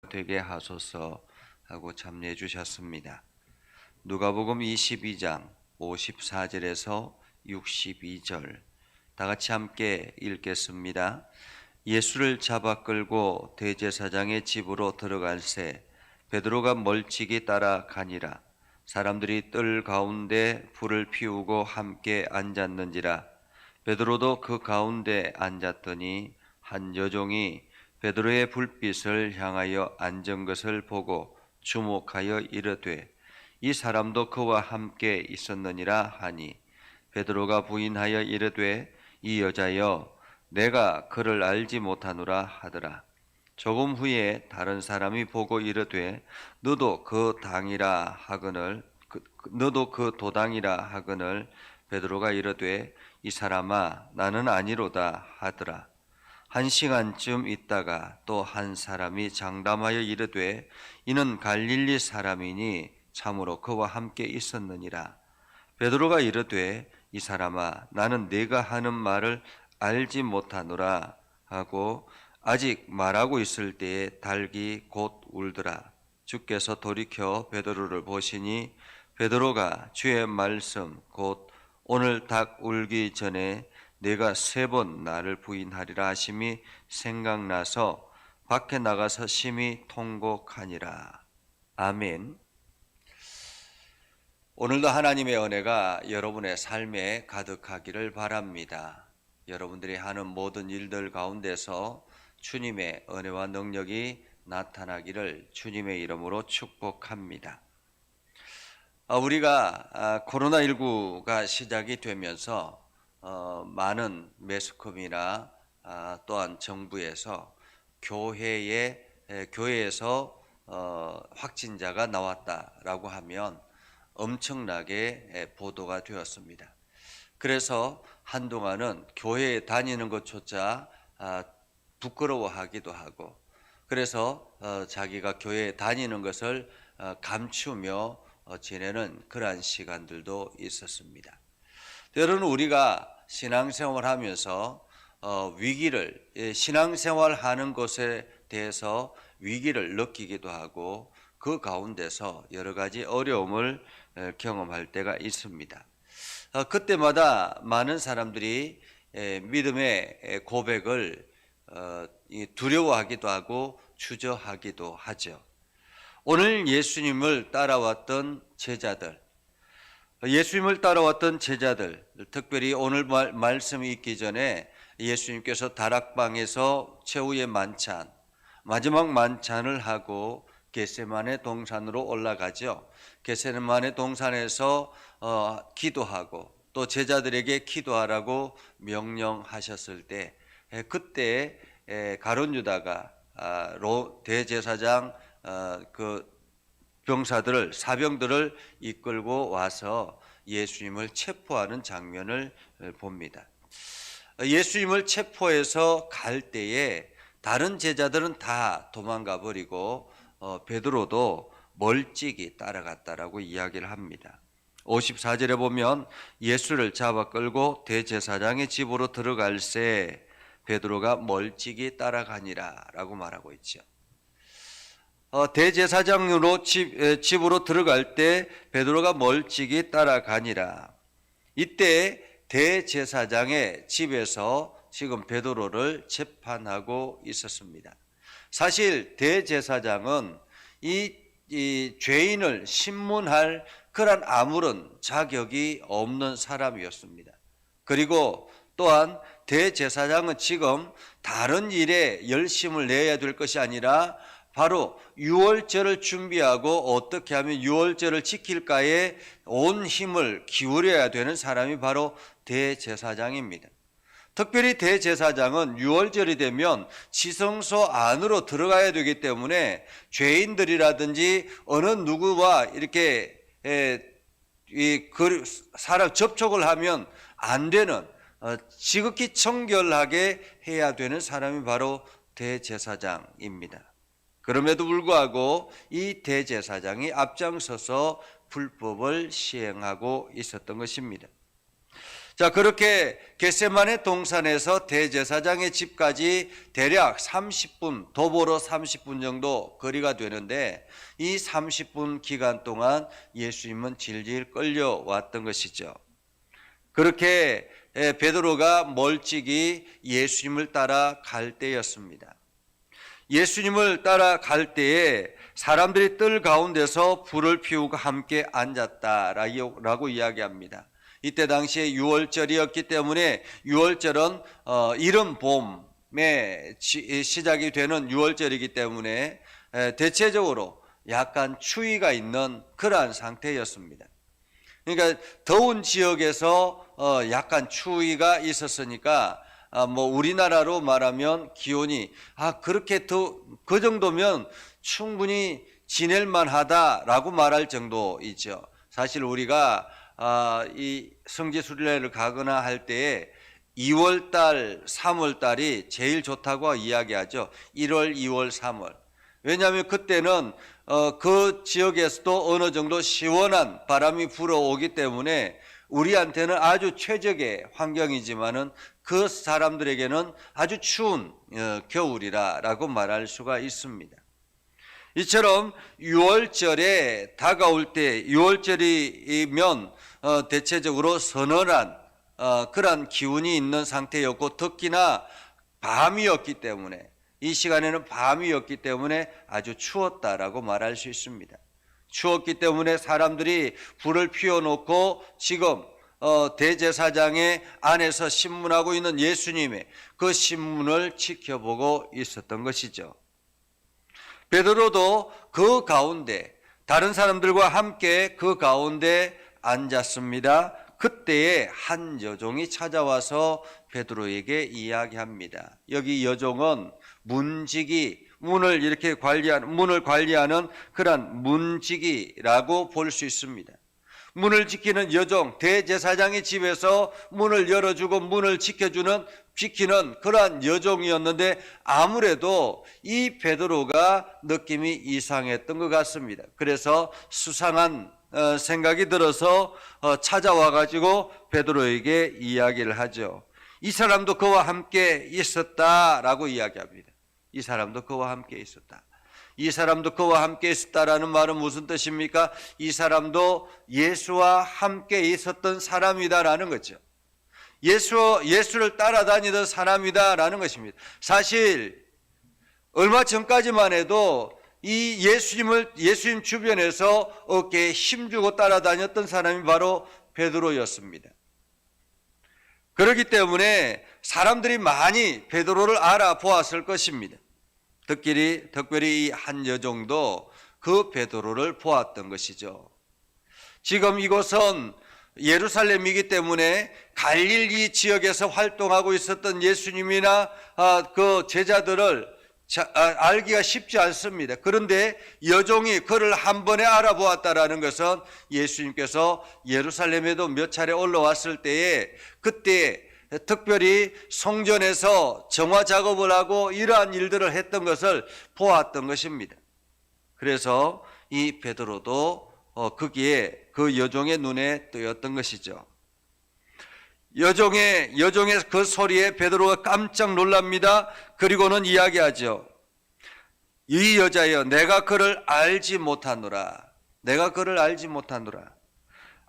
되게 하소서 하고 참여해 주셨습니다. 누가복음 22장 54절에서 62절 다 같이 함께 읽겠습니다. 예수를 잡아 끌고 대제사장의 집으로 들어갈새 베드로가 멀찍이 따라가니라. 사람들이 뜰 가운데 불을 피우고 함께 앉았는지라. 베드로도 그 가운데 앉았더니 한 여종이 베드로의 불빛을 향하여 앉은 것을 보고 주목하여 이르되 이 사람도 그와 함께 있었느니라 하니, 베드로가 부인하여 이르되 이 여자여 내가 그를 알지 못하노라 하더라. 조금 후에 다른 사람이 보고 이르되 너도 그 도당이라 하거늘 베드로가 이르되 이 사람아 나는 아니로다 하더라. 한 시간쯤 있다가 또 한 사람이 장담하여 이르되 이는 갈릴리 사람이니 참으로 그와 함께 있었느니라. 베드로가 이르되 이 사람아 나는 네가 하는 말을 알지 못하노라 하고 아직 말하고 있을 때에 닭이 곧 울더라. 주께서 돌이켜 베드로를 보시니 베드로가 주의 말씀 곧 오늘 닭 울기 전에 내가 3번 나를 부인하리라 하심이 생각나서 밖에 나가서 심히 통곡하니라. 아멘. 오늘도 하나님의 은혜가 여러분의 삶에 가득하기를 바랍니다. 여러분들이 하는 모든 일들 가운데서 주님의 은혜와 능력이 나타나기를 주님의 이름으로 축복합니다. 우리가 코로나19가 시작이 되면서 많은 매스컴이나 또한 정부에서 교회에서 확진자가 나왔다라고 하면 엄청나게 보도가 되었습니다. 그래서 한동안은 교회에 다니는 것조차 부끄러워하기도 하고, 그래서 자기가 교회에 다니는 것을 감추며 지내는 그러한 시간들도 있었습니다. 때로는 우리가 신앙생활 하면서 신앙생활 하는 것에 대해서 위기를 느끼기도 하고 그 가운데서 여러 가지 어려움을 경험할 때가 있습니다. 그때마다 많은 사람들이 믿음의 고백을 두려워하기도 하고 주저하기도 하죠. 오늘 예수님을 따라왔던 제자들, 특별히 오늘 말씀이 있기 전에 예수님께서 다락방에서 최후의 만찬, 마지막 만찬을 하고 겟세마네 동산으로 올라가죠. 겟세마네 동산에서 기도하고 또 제자들에게 기도하라고 명령하셨을 때, 그때 가룟 유다가 대제사장 그 사병들을 이끌고 와서 예수님을 체포하는 장면을 봅니다. 예수님을 체포해서 갈 때에 다른 제자들은 다 도망가 버리고 베드로도 멀찍이 따라갔다라고 이야기를 합니다. 54절에 보면 예수를 잡아 끌고 대제사장의 집으로 들어갈새 베드로가 멀찍이 따라가니라 라고 말하고 있죠. 대제사장으로 집으로 들어갈 때 베드로가 멀찍이 따라가니라. 이때 대제사장의 집에서 지금 베드로를 재판하고 있었습니다. 사실 대제사장은 이 죄인을 신문할 그런 아무런 자격이 없는 사람이었습니다. 그리고 또한 대제사장은 지금 다른 일에 열심을 내야 될 것이 아니라 바로 유월절을 준비하고 어떻게 하면 유월절을 지킬까에 온 힘을 기울여야 되는 사람이 바로 대제사장입니다. 특별히 대제사장은 유월절이 되면 지성소 안으로 들어가야 되기 때문에 죄인들이라든지 어느 누구와 이렇게 사람 접촉을 하면 안 되는, 지극히 청결하게 해야 되는 사람이 바로 대제사장입니다. 그럼에도 불구하고 이 대제사장이 앞장서서 불법을 시행하고 있었던 것입니다. 자, 그렇게 겟세마네 동산에서 대제사장의 집까지 대략 30분, 도보로 30분 정도 거리가 되는데 이 30분 기간 동안 예수님은 질질 끌려왔던 것이죠. 그렇게 베드로가 멀찍이 예수님을 따라 갈 때였습니다. 예수님을 따라갈 때에 사람들이 뜰 가운데서 불을 피우고 함께 앉았다라고 이야기합니다. 이때 당시에 유월절이었기 때문에 유월절은 이른 봄에 시작이 되는 유월절이기 때문에 대체적으로 약간 추위가 있는 그러한 상태였습니다. 그러니까 더운 지역에서 약간 추위가 있었으니까 뭐 우리나라로 말하면 기온이 그렇게 그 정도면 충분히 지낼 만하다라고 말할 정도이죠. 사실 우리가 이 성지순례를 가거나 할 때에 2월달, 3월달이 제일 좋다고 이야기하죠. 1월, 2월, 3월. 왜냐하면 그때는 그 지역에서도 어느 정도 시원한 바람이 불어오기 때문에 우리한테는 아주 최적의 환경이지만은 그 사람들에게는 아주 추운 겨울이라고 말할 수가 있습니다. 이처럼 6월절에 다가올 때 6월절이면 대체적으로 서늘한 그러한 기운이 있는 상태였고 특히나 밤이었기 때문에 이 시간에는 밤이었기 때문에 아주 추웠다라고 말할 수 있습니다. 추웠기 때문에 사람들이 불을 피워놓고 지금 대제사장의 안에서 신문하고 있는 예수님의 그 신문을 지켜보고 있었던 것이죠. 베드로도 그 가운데 다른 사람들과 함께 그 가운데 앉았습니다. 그때에 한 여종이 찾아와서 베드로에게 이야기합니다. 여기 여종은 문지기, 문을 이렇게 문을 관리하는 그런 문지기라고 볼 수 있습니다. 문을 지키는 여종, 대제사장의 집에서 문을 열어주고 문을 지키는 그러한 여종이었는데 아무래도 이 베드로가 느낌이 이상했던 것 같습니다. 그래서 수상한 생각이 들어서 찾아와 가지고 베드로에게 이야기를 하죠. 이 사람도 그와 함께 있었다라고 이야기합니다. 이 사람도 그와 함께 있었다. 이 사람도 그와 함께 있었다라는 말은 무슨 뜻입니까? 이 사람도 예수와 함께 있었던 사람이다라는 거죠. 예수를 따라다니던 사람이다라는 것입니다. 사실 얼마 전까지만 해도 이 예수님 주변에서 어깨에 힘주고 따라다녔던 사람이 바로 베드로였습니다. 그렇기 때문에 사람들이 많이 베드로를 알아보았을 것입니다. 특별히 이 한 여종도 그 베드로를 보았던 것이죠. 지금 이곳은 예루살렘이기 때문에 갈릴리 지역에서 활동하고 있었던 예수님이나 그 제자들을 알기가 쉽지 않습니다. 그런데 여종이 그를 한 번에 알아보았다라는 것은 예수님께서 예루살렘에도 몇 차례 올라왔을 때에 그때 특별히 성전에서 정화 작업을 하고 이러한 일들을 했던 것을 보았던 것입니다. 그래서 이 베드로도 거기에 그 여종의 눈에 띄었던 것이죠. 여종의 그 소리에 베드로가 깜짝 놀랍니다. 그리고는 이야기하죠. 이 여자여, 내가 그를 알지 못하노라. 내가 그를 알지 못하노라.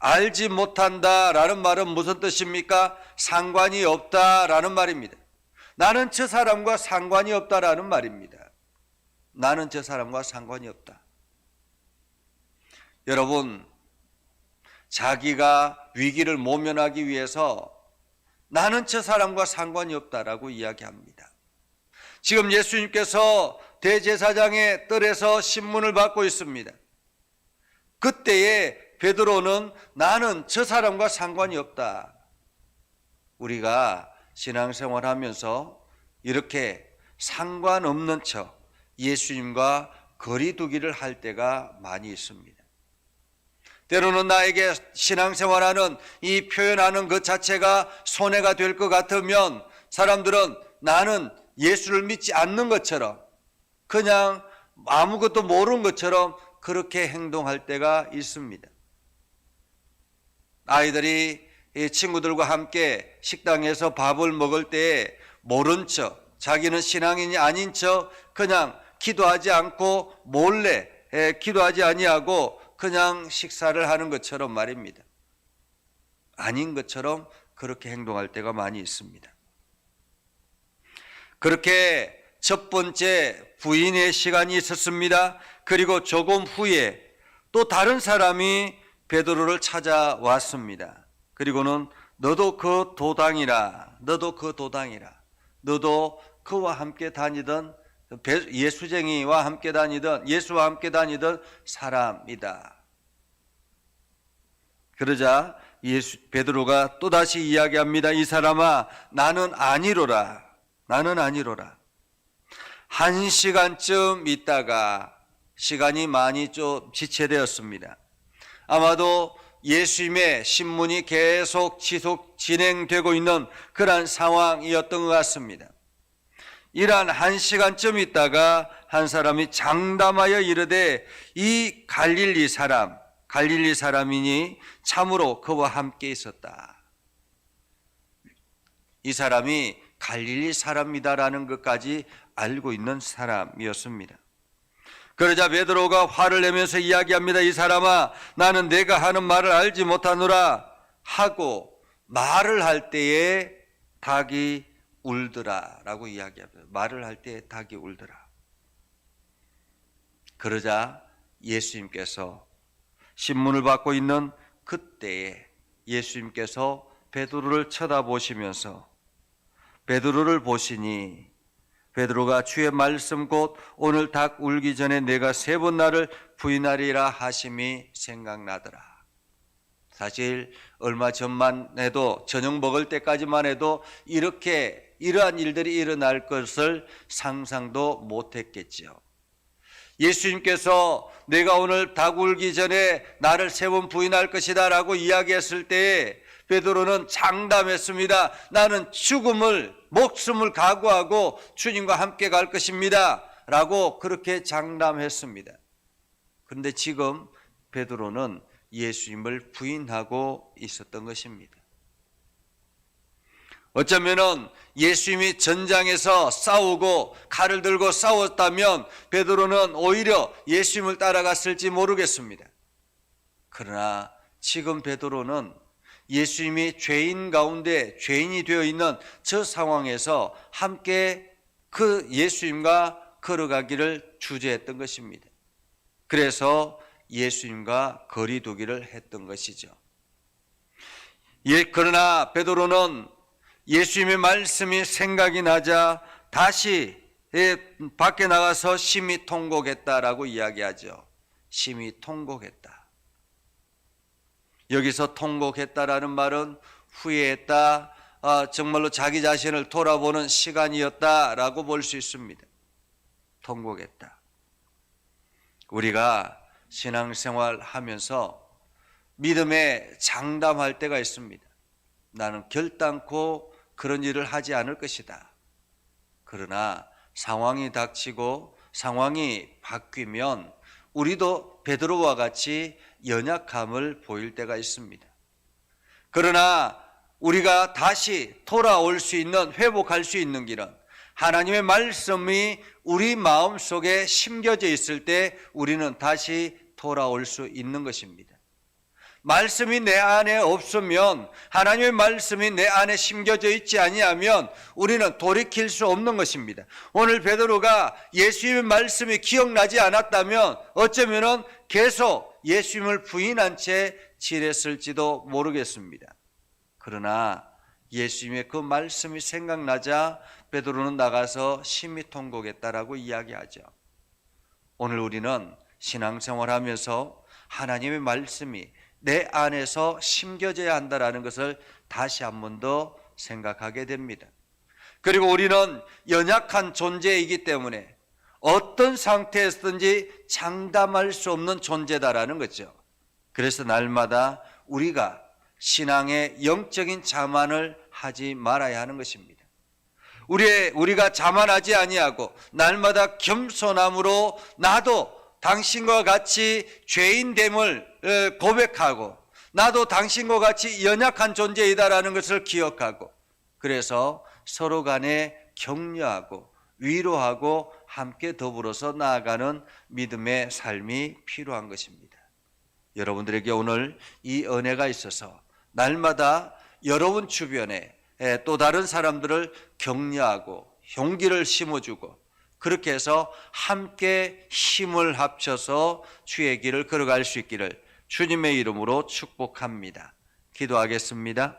알지 못한다라는 말은 무슨 뜻입니까? 상관이 없다라는 말입니다. 나는 저 사람과 상관이 없다라는 말입니다. 나는 저 사람과 상관이 없다. 여러분, 자기가 위기를 모면하기 위해서 나는 저 사람과 상관이 없다라고 이야기합니다. 지금 예수님께서 대제사장의 뜰에서 신문을 받고 있습니다. 그때에 베드로는 나는 저 사람과 상관이 없다. 우리가 신앙생활하면서 이렇게 상관없는 척 예수님과 거리 두기를 할 때가 많이 있습니다. 때로는 나에게 신앙생활하는 이 표현하는 것 자체가 손해가 될 것 같으면 사람들은 나는 예수를 믿지 않는 것처럼 그냥 아무것도 모르는 것처럼 그렇게 행동할 때가 있습니다. 아이들이 이 친구들과 함께 식당에서 밥을 먹을 때 모른 척, 자기는 신앙인이 아닌 척 그냥 기도하지 않고 몰래 기도하지 아니하고 그냥 식사를 하는 것처럼 말입니다. 아닌 것처럼 그렇게 행동할 때가 많이 있습니다. 그렇게 첫 번째 부인의 시간이 있었습니다. 그리고 조금 후에 또 다른 사람이 베드로를 찾아왔습니다. 그리고는 너도 그 도당이라, 너도 그 도당이라, 너도 그와 함께 다니던 예수쟁이와 함께 다니던 예수와 함께 다니던 사람이다. 그러자 베드로가 또다시 이야기합니다. 이 사람아, 나는 아니로라. 나는 아니로라. 1시간쯤 있다가 시간이 많이 좀 지체되었습니다. 아마도 예수님의 신문이 계속 진행되고 있는 그러한 상황이었던 것 같습니다. 이러한 1시간쯤 있다가 한 사람이 장담하여 이르되 이 갈릴리 사람이니 참으로 그와 함께 있었다. 이 사람이 갈릴리 사람이다라는 것까지 알고 있는 사람이었습니다. 그러자 베드로가 화를 내면서 이야기합니다. 이 사람아, 나는 내가 하는 말을 알지 못하노라 하고 말을 할 때에 닭이 울더라 라고 이야기합니다. 말을 할 때에 닭이 울더라. 그러자 예수님께서 신문을 받고 있는 그때에 예수님께서 베드로를 쳐다보시면서 베드로를 보시니 베드로가 주의 말씀 곧 오늘 닭 울기 전에 내가 3번 나를 부인하리라 하심이 생각나더라. 사실 얼마 전만 해도 저녁 먹을 때까지만 해도 이러한 일들이 일어날 것을 상상도 못했겠지요. 예수님께서 내가 오늘 닭 울기 전에 나를 3번 부인할 것이다 라고 이야기했을 때에 베드로는 장담했습니다. 나는 목숨을 각오하고 주님과 함께 갈 것입니다 라고 그렇게 장담했습니다. 그런데 지금 베드로는 예수님을 부인하고 있었던 것입니다. 어쩌면은 예수님이 전장에서 싸우고 칼을 들고 싸웠다면 베드로는 오히려 예수님을 따라갔을지 모르겠습니다. 그러나 지금 베드로는 예수님이 죄인 가운데 죄인이 되어 있는 저 상황에서 함께 그 예수님과 걸어가기를 주저했던 것입니다. 그래서 예수님과 거리 두기를 했던 것이죠. 그러나 베드로는 예수님의 말씀이 생각이 나자 다시 밖에 나가서 심히 통곡했다라고 이야기하죠. 심히 통곡했다. 여기서 통곡했다라는 말은 후회했다, 정말로 자기 자신을 돌아보는 시간이었다라고 볼 수 있습니다. 통곡했다. 우리가 신앙생활 하면서 믿음에 장담할 때가 있습니다. 나는 결단코 그런 일을 하지 않을 것이다. 그러나 상황이 닥치고 상황이 바뀌면 우리도 베드로와 같이 연약함을 보일 때가 있습니다. 그러나 우리가 다시 돌아올 수 있는, 회복할 수 있는 길은 하나님의 말씀이 우리 마음속에 심겨져 있을 때 우리는 다시 돌아올 수 있는 것입니다. 말씀이 내 안에 없으면, 하나님의 말씀이 내 안에 심겨져 있지 아니하면 우리는 돌이킬 수 없는 것입니다. 오늘 베드로가 예수님의 말씀이 기억나지 않았다면 어쩌면은 계속 예수님을 부인한 채 지냈을지도 모르겠습니다. 그러나 예수님의 그 말씀이 생각나자 베드로는 나가서 심히 통곡했다라고 이야기하죠. 오늘 우리는 신앙생활하면서 하나님의 말씀이 내 안에서 심겨져야 한다는 것을 다시 한 번 더 생각하게 됩니다. 그리고 우리는 연약한 존재이기 때문에 어떤 상태에서든지 장담할 수 없는 존재다라는 거죠. 그래서 날마다 우리가 신앙의 영적인 자만을 하지 말아야 하는 것입니다. 우리가 자만하지 아니하고 날마다 겸손함으로 나도 당신과 같이 죄인됨을 고백하고 나도 당신과 같이 연약한 존재이다라는 것을 기억하고, 그래서 서로 간에 격려하고 위로하고 함께 더불어서 나아가는 믿음의 삶이 필요한 것입니다. 여러분들에게 오늘 이 은혜가 있어서 날마다 여러분 주변에 또 다른 사람들을 격려하고 용기를 심어주고, 그렇게 해서 함께 힘을 합쳐서 주의 길을 걸어갈 수 있기를 주님의 이름으로 축복합니다. 기도하겠습니다.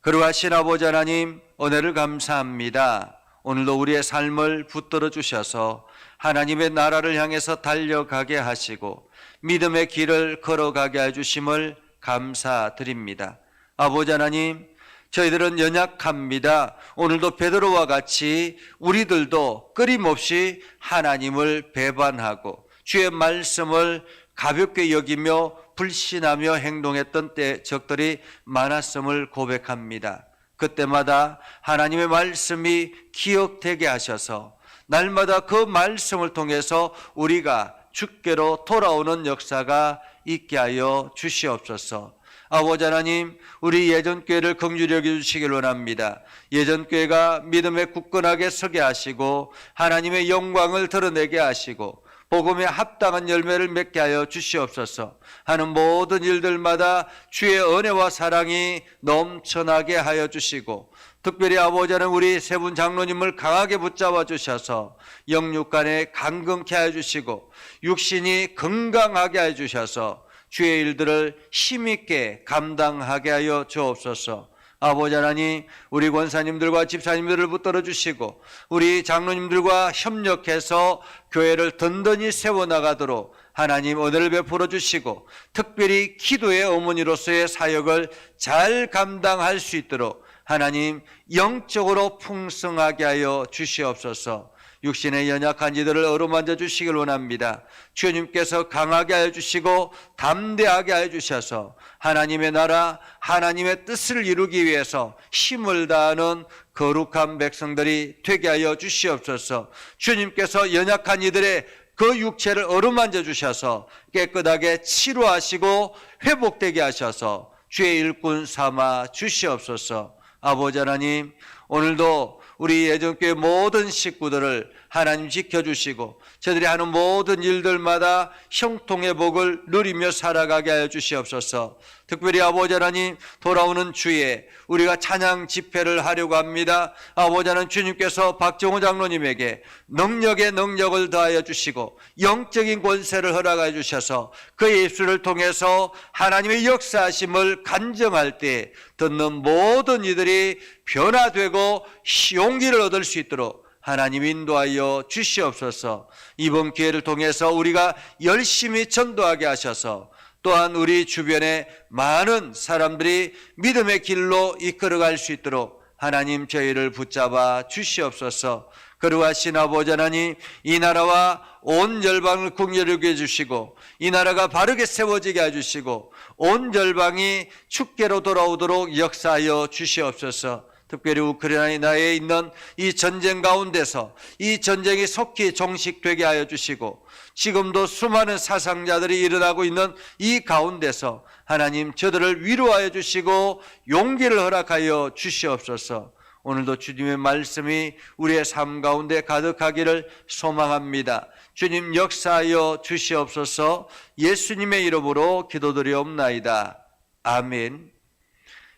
거룩하신 아버지 하나님, 은혜를 감사합니다. 오늘도 우리의 삶을 붙들어 주셔서 하나님의 나라를 향해서 달려가게 하시고 믿음의 길을 걸어가게 해주심을 감사드립니다. 아버지 하나님, 저희들은 연약합니다. 오늘도 베드로와 같이 우리들도 끊임없이 하나님을 배반하고 주의 말씀을 가볍게 여기며 불신하며 행동했던 적들이 많았음을 고백합니다. 그때마다 하나님의 말씀이 기억되게 하셔서 날마다 그 말씀을 통해서 우리가 주께로 돌아오는 역사가 있게 하여 주시옵소서. 아버지 하나님, 우리 예전교회를 긍휼히 여겨주시길 원합니다. 예전교회가 믿음에 굳건하게 서게 하시고 하나님의 영광을 드러내게 하시고 복음에 합당한 열매를 맺게 하여 주시옵소서. 하는 모든 일들마다 주의 은혜와 사랑이 넘쳐나게 하여 주시고, 특별히 아버지 하나님, 우리 세 분 장로님을 강하게 붙잡아 주셔서 영육간에 강건케 하여 주시고 육신이 건강하게 하여 주셔서 주의 일들을 힘있게 감당하게 하여 주옵소서. 아버지 하나님, 우리 권사님들과 집사님들을 붙들어 주시고 우리 장로님들과 협력해서 교회를 든든히 세워나가도록 하나님 은혜를 베풀어 주시고, 특별히 기도의 어머니로서의 사역을 잘 감당할 수 있도록 하나님 영적으로 풍성하게 하여 주시옵소서. 육신의 연약한 이들을 어루만져 주시길 원합니다. 주님께서 강하게 하여 주시고 담대하게 하여 주셔서 하나님의 나라, 하나님의 뜻을 이루기 위해서 힘을 다하는 거룩한 백성들이 되게 하여 주시옵소서. 주님께서 연약한 이들의 그 육체를 어루만져 주셔서 깨끗하게 치료하시고 회복되게 하셔서 주의 일꾼 삼아 주시옵소서. 아버지 하나님, 오늘도 우리 예전교회 모든 식구들을 하나님 지켜주시고 저들이 하는 모든 일들마다 형통의 복을 누리며 살아가게 하여 주시옵소서. 특별히 아버지 하나님, 돌아오는 주에 우리가 찬양 집회를 하려고 합니다. 아버지 하나님, 주님께서 박정호 장로님에게 능력에 능력을 더하여 주시고 영적인 권세를 허락하여 주셔서 그의 입술을 통해서 하나님의 역사하심을 간증할 때 듣는 모든 이들이 변화되고 용기를 얻을 수 있도록 하나님 인도하여 주시옵소서. 이번 기회를 통해서 우리가 열심히 전도하게 하셔서 또한 우리 주변에 많은 사람들이 믿음의 길로 이끌어갈 수 있도록 하나님 저희를 붙잡아 주시옵소서. 거룩하신 아버지 하나님, 이 나라와 온 열방을 긍휼히 여겨 주시고 이 나라가 바르게 세워지게 해주시고 온 열방이 주께로 돌아오도록 역사하여 주시옵소서. 특별히 우크라이나에 있는 이 전쟁 가운데서 이 전쟁이 속히 종식되게 하여 주시고 지금도 수많은 사상자들이 일어나고 있는 이 가운데서 하나님 저들을 위로하여 주시고 용기를 허락하여 주시옵소서. 오늘도 주님의 말씀이 우리의 삶 가운데 가득하기를 소망합니다. 주님 역사하여 주시옵소서. 예수님의 이름으로 기도드리옵나이다. 아멘.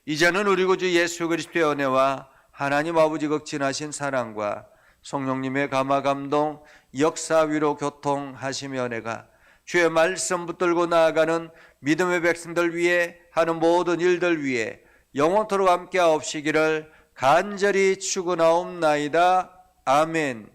이제는 우리 구주 예수 그리스도의 은혜와 하나님 아버지 극진하신 사랑과 성령님의 감화 감동 역사 위로 교통하시며 은혜가 주의 말씀 붙들고 나아가는 믿음의 백성들 위해 하는 모든 일들 위해 영원토록 함께 하옵시기를 간절히 축원하옵나이다. 아멘.